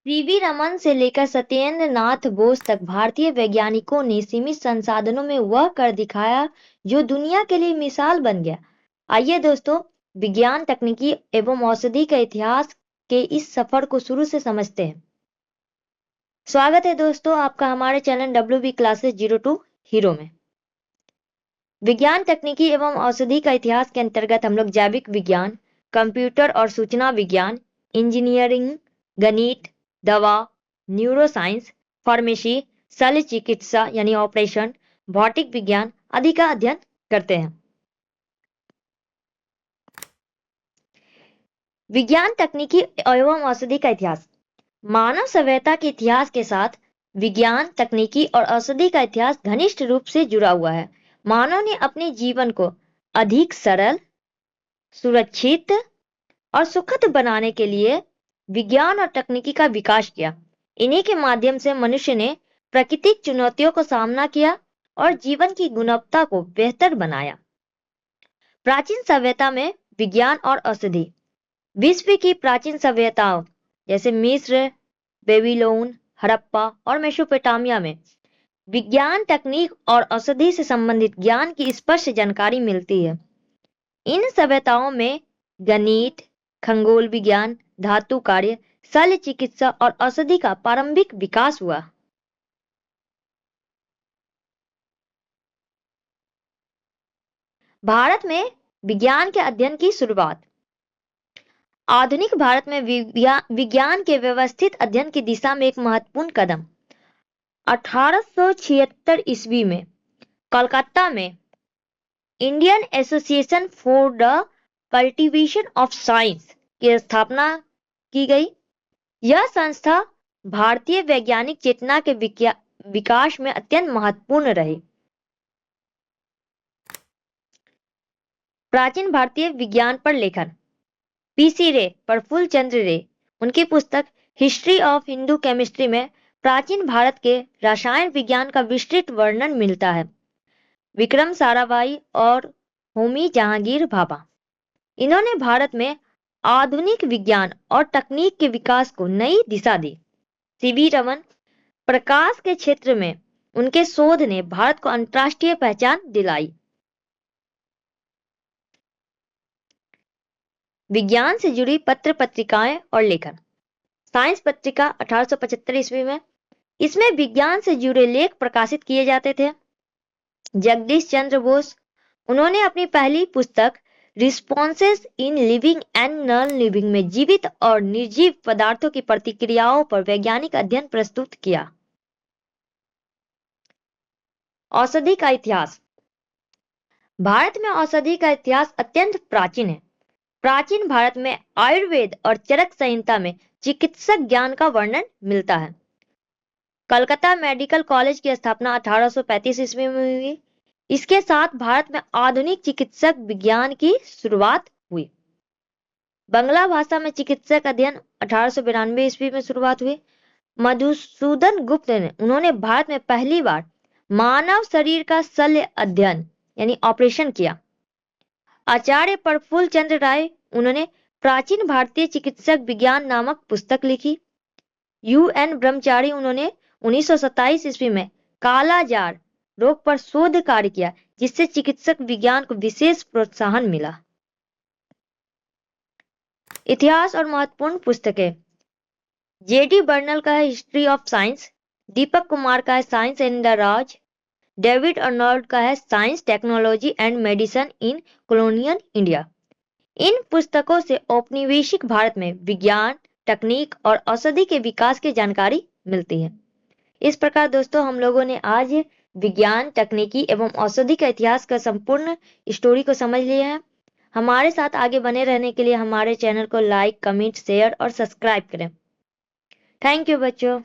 CV Raman से लेकर सत्येंद्र नाथ बोस तक भारतीय वैज्ञानिकों ने सीमित संसाधनों में वह कर दिखाया जो दुनिया के लिए मिसाल बन गया। आइए दोस्तों, विज्ञान तकनीकी एवं औषधि का इतिहास के इस सफर को शुरू से समझते हैं। स्वागत है दोस्तों आपका हमारे चैनल WB क्लासेस 02 हीरो में। विज्ञान तकनीकी एवं औषधि का इतिहास के अंतर्गत हम लोग जैविक विज्ञान, कंप्यूटर और सूचना विज्ञान, इंजीनियरिंग, गणित, दवा, न्यूरोसाइंस, फार्मेसी, शल्य चिकित्सा यानी ऑपरेशन, भौतिक विज्ञान आदि का अध्ययन करते हैं। विज्ञान तकनीकी एवं औषधि का इतिहास। मानव सभ्यता के इतिहास के साथ विज्ञान तकनीकी और औषधि का इतिहास घनिष्ठ रूप से जुड़ा हुआ है। मानव ने अपने जीवन को अधिक सरल, सुरक्षित और सुखद बनाने के लिए विज्ञान और तकनीकी का विकास किया। इन्हीं के माध्यम से मनुष्य ने प्राकृतिक चुनौतियों का सामना किया और जीवन की गुणवत्ता को बेहतर बनाया। प्राचीन सभ्यता में विज्ञान और औषधि। विश्व की प्राचीन सभ्यताओं जैसे मिस्र, बेबीलोन, हड़प्पा और मेसोपोटामिया में विज्ञान तकनीक और औषधि से संबंधित ज्ञान की स्पष्ट जानकारी मिलती है। इन सभ्यताओं में गणित, खगोल विज्ञान, धातु कार्य, शल्य चिकित्सा और औषधि का प्रारंभिक विकास हुआ। भारत में विज्ञान के अध्ययन की शुरुआत। आधुनिक भारत में विज्ञान के व्यवस्थित अध्ययन की दिशा में एक महत्वपूर्ण कदम 1876 ईस्वी में कोलकाता में Indian association for the cultivation of science की स्थापना की गई। यह संस्था भारतीय वैज्ञानिक चेतना के विकास में अत्यंत महत्वपूर्ण रही। प्राचीन भारतीय विज्ञान पर लेखन। PC रे, प्रफुल्ल चंद्र रे, उनकी पुस्तक हिस्ट्री ऑफ हिंदू केमिस्ट्री में प्राचीन भारत के रसायन विज्ञान का विस्तृत वर्णन मिलता है। विक्रम साराभाई और होमी जहांगीर भाभा, इन्होंने भारत में आधुनिक विज्ञान और तकनीक के विकास को नई दिशा दी। सीवी रमन, प्रकाश के क्षेत्र में उनके शोध ने भारत को अंतर्राष्ट्रीय पहचान दिलाई। विज्ञान से जुड़ी पत्र पत्रिकाएं और लेखन। साइंस पत्रिका 1875 ईस्वी में, इसमें विज्ञान से जुड़े लेख प्रकाशित किए जाते थे। जगदीश चंद्र बोस, उन्होंने अपनी पहली पुस्तक responses in living and non living में जीवित और निर्जीव पदार्थों की प्रतिक्रियाओं पर वैज्ञानिक अध्ययन प्रस्तुत किया। औषधि का इतिहास। भारत में औषधि का इतिहास अत्यंत प्राचीन है। प्राचीन भारत में आयुर्वेद और चरक संहिता में चिकित्सक ज्ञान का वर्णन मिलता है। कलकत्ता मेडिकल कॉलेज की स्थापना 1835 ईस्वी में हुई। इसके साथ भारत में आधुनिक चिकित्सक विज्ञान की शुरुआत हुई। बंगला भाषा में चिकित्सक अध्ययन 1892 ईस्वी में शुरुआत हुई। मधुसूदन गुप्त ने उन्होंने भारत में पहली बार मानव शरीर का शल्य अध्ययन यानी ऑपरेशन किया। आचार्य प्रफुल्ल चंद्र राय, उन्होंने प्राचीन भारतीय चिकित्सक विज्ञान नामक पुस्तक लिखी। UN ब्रह्मचारी, उन्होंने 1927 ईस्वी में कालाजार रोग पर शोध कार्य किया, जिससे चिकित्सक विज्ञान को विशेष प्रोत्साहन मिला। इतिहास और महत्वपूर्ण पुस्तकें। JD बर्नल का है history of science, Deepak Kumar का है science and the Raj, David Arnold का है science, technology and medicine in colonial India. इन पुस्तकों से औपनिवेशिक भारत में विज्ञान, तकनीक और औषधि के विकास की जानकारी मिलती है। इस प्रकार दोस्तों, हम लोगों ने आज विज्ञान, तकनीकी एवं औषधि का इतिहास का संपूर्ण स्टोरी को समझ लिया है। हमारे साथ आगे बने रहने के लिए हमारे चैनल को लाइक, कमेंट, शेयर और सब्सक्राइब करें। थैंक यू बच्चों।